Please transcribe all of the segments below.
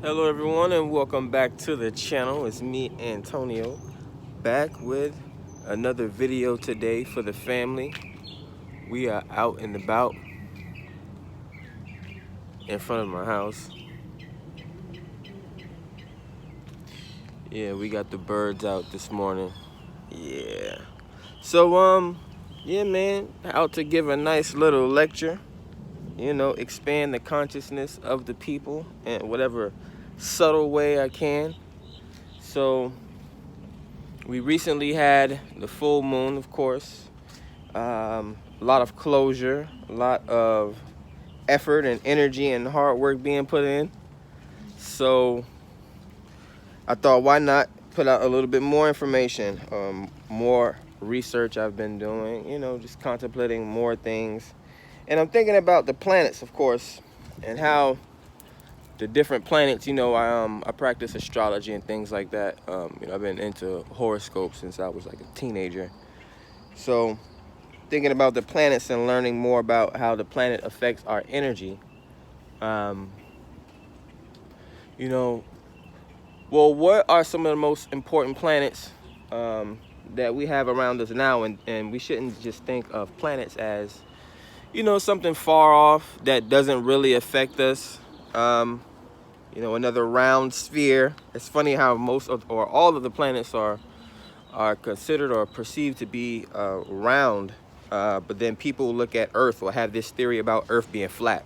Hello everyone and welcome back to the channel. It's me, Antonio, back with another video today for the family. We are out and about in front of my house. Yeah, we got the birds out this morning. Yeah. So yeah man, out to give a nice little lecture. Expand the consciousness of the people in whatever subtle way I can. So we recently had the full moon, of course. A lot of closure, a lot of effort and energy and hard work being put in. So I thought, why not put out a little bit more information, more research I've been doing, just contemplating more things. And I'm thinking about the planets, of course, and how the different planets, I practice astrology and things like that. I've been into horoscopes since I was like a teenager. So thinking about the planets and learning more about how the planet affects our energy. Well, what are some of the most important planets that we have around us now? And we shouldn't just think of planets as, something far off that doesn't really affect us. Another round sphere. It's funny how most of, or all of the planets are considered or perceived to be round. But then people look at Earth or have this theory about Earth being flat.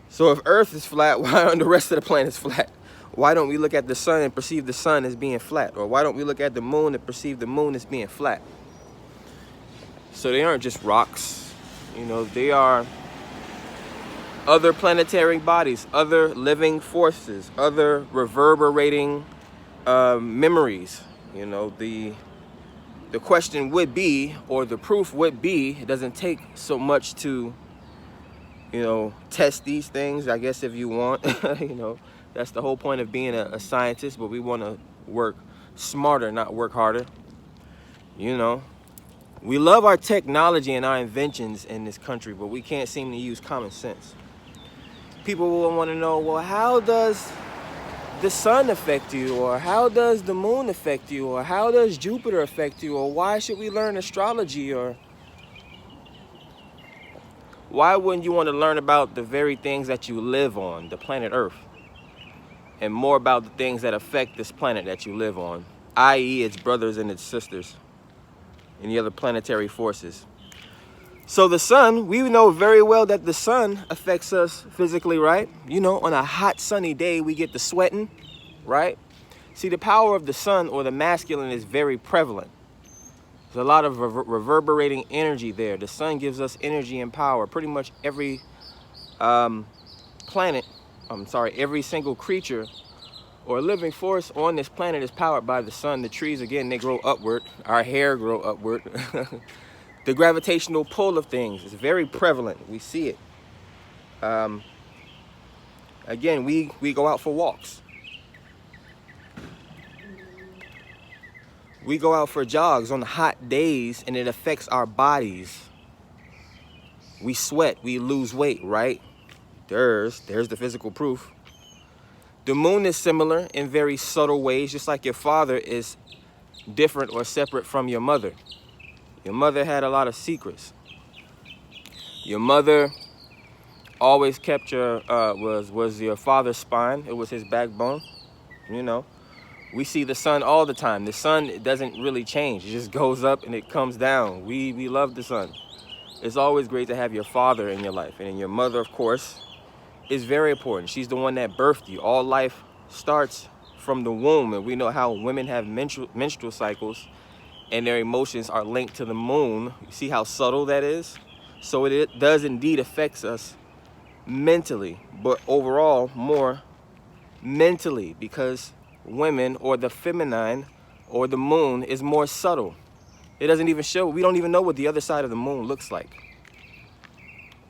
So if Earth is flat, why aren't the rest of the planets flat? Why don't we look at the sun and perceive the sun as being flat? Or why don't we look at the moon and perceive the moon as being flat? So they aren't just rocks. They are other planetary bodies, other living forces, other reverberating memories. The question would be, or the proof would be, it doesn't take so much to, test these things, I guess, if you want. That's the whole point of being a scientist, but we want to work smarter, not work harder. We love our technology and our inventions in this country, but we can't seem to use common sense. People will want to know, well, how does the sun affect you, or how does the moon affect you, or how does Jupiter affect you, or why should we learn astrology, or why wouldn't you want to learn about the very things that you live on, the planet Earth, and more about the things that affect this planet that you live on, i.e. its brothers and its sisters and the other planetary forces? So the sun, we know very well that the sun affects us physically, right? On a hot sunny day, we get the sweating, right? See, the power of the sun or the masculine is very prevalent. There's a lot of reverberating energy there. The sun gives us energy and power. Pretty much every every single creature or living force on this planet is powered by the sun. The trees, again, they grow upward. Our hair grow upward. The gravitational pull of things is very prevalent. We see it. Again, we go out for walks. We go out for jogs on hot days, and it affects our bodies. We sweat, we lose weight, right? There's the physical proof. The moon is similar in very subtle ways, just like your father is different or separate from your mother. Your mother had a lot of secrets. Your mother always kept your was your father's spine. It was his backbone. We see the sun all the time. The sun doesn't really change. It just goes up and it comes down. We love the sun. It's always great to have your father in your life. And your mother, of course, is very important. She's the one that birthed you. All life starts from the womb. And we know how women have menstrual cycles and their emotions are linked to the moon. You see how subtle that is? So it does indeed affect us mentally, but overall more mentally, because women, or the feminine, or the moon, is more subtle. It doesn't even show. We don't even know what the other side of the moon looks like.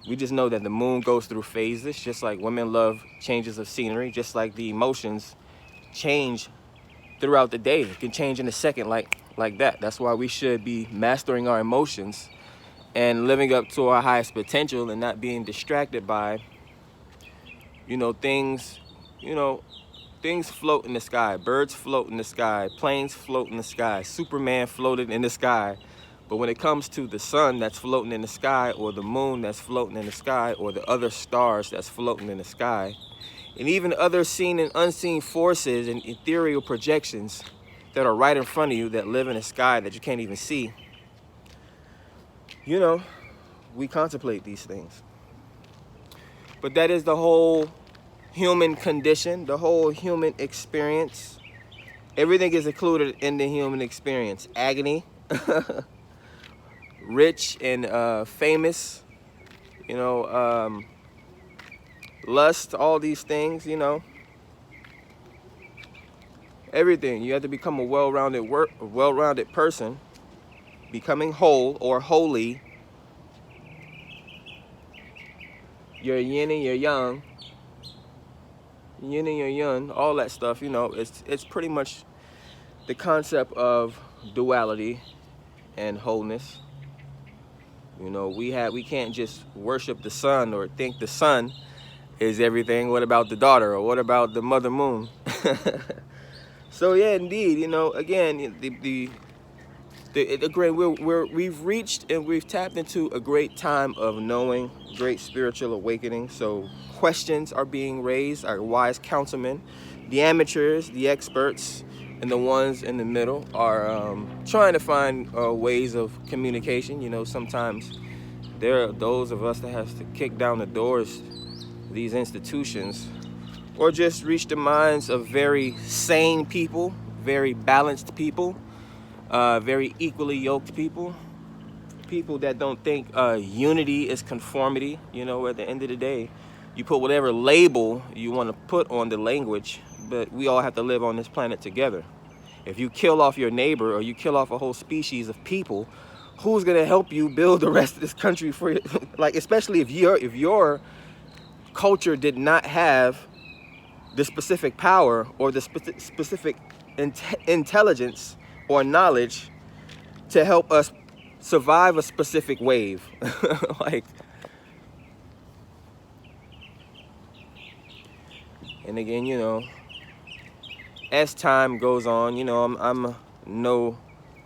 We just know that the moon goes through phases, just like women love changes of scenery, just like the emotions change throughout the day. It can change in a second like that. That's why we should be mastering our emotions and living up to our highest potential and not being distracted by, things, things float in the sky. Birds float in the sky. Planes float in the sky. Superman floated in the sky. But when it comes to the sun that's floating in the sky, or the moon that's floating in the sky, or the other stars that's floating in the sky, and even other seen and unseen forces and ethereal projections that are right in front of you that live in the sky that you can't even see, you know, we contemplate these things. But that is the whole human condition, the whole human experience. Everything is included in the human experience. Agony, rich and famous, you know, lust, all these things, you know. Everything. You have to become a well-rounded person, becoming whole or holy. Your yin and your yang, yin and your yang, all that stuff, you know, it's pretty much the concept of duality and wholeness. You know, we can't just worship the sun or think the sun is everything. What about the daughter, or what about the mother moon? So yeah, indeed, you know, again, we've reached and we've tapped into a great time of knowing, great spiritual awakening. So questions are being raised, our wise councilmen, the amateurs, the experts, and the ones in the middle are trying to find ways of communication. You know, sometimes there are those of us that have to kick down the doors of these institutions, or just reach the minds of very sane people, very balanced people, very equally yoked people, people that don't think unity is conformity. You know, at the end of the day, you put whatever label you want to put on the language, but we all have to live on this planet together. If you kill off your neighbor, or you kill off a whole species of people, who's gonna help you build the rest of this country for you? Like, especially if your culture did not have the specific power or the specific intelligence or knowledge to help us survive a specific wave. Like, and again, you know, as time goes on, you know, I'm no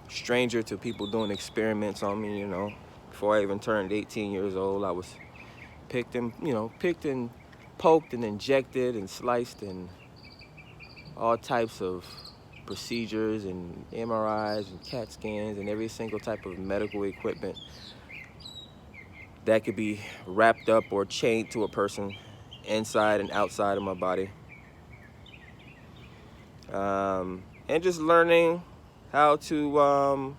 stranger to people doing experiments on me. You know, before I even turned 18 years old, I was picked and poked and injected and sliced and all types of procedures and MRIs and CAT scans and every single type of medical equipment that could be wrapped up or chained to a person inside and outside of my body. And just learning how to,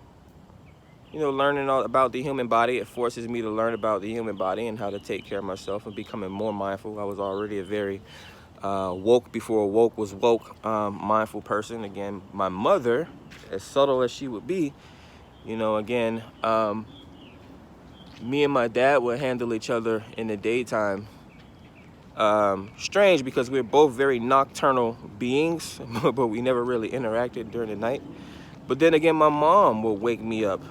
learning all about the human body. It forces me to learn about the human body and how to take care of myself and becoming more mindful. I was already a very woke before woke was woke, mindful person. Again, my mother, as subtle as she would be, you know, again, me and my dad would handle each other in the daytime. Strange, because we're both very nocturnal beings, but we never really interacted during the night. But then again, my mom would wake me up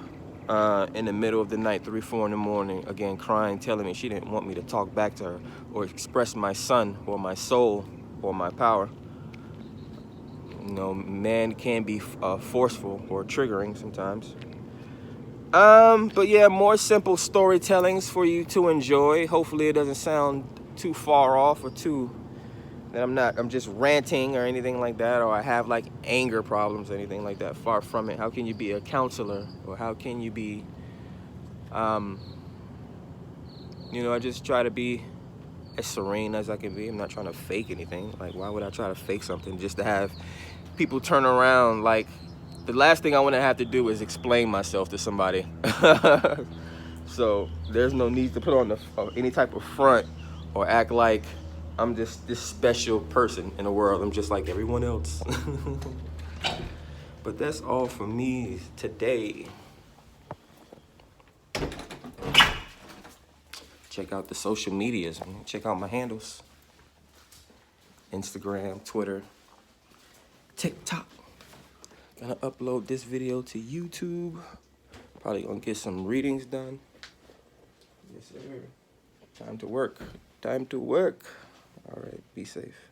in the middle of the night, 3, 4 in the morning, again, crying, telling me she didn't want me to talk back to her or express my son or my soul or my power. You know, man can be forceful or triggering sometimes. But yeah, more simple storytellings for you to enjoy. Hopefully it doesn't sound too far off or too that I'm just ranting or anything like that, or I have like anger problems or anything like that. Far from it. How can you be a counselor, or how can you be I just try to be as serene as I can be. I'm not trying to fake anything. Like, why would I try to fake something just to have people turn around? Like, the last thing I want to have to do is explain myself to somebody. So there's no need to put on any type of front or act like I'm just this special person in the world. I'm just like everyone else. But that's all for me today. Check out the social medias, man. Check out my handles. Instagram, Twitter, TikTok. Gonna upload this video to YouTube. Probably gonna get some readings done. Yes, sir. Time to work. Time to work. All right, be safe.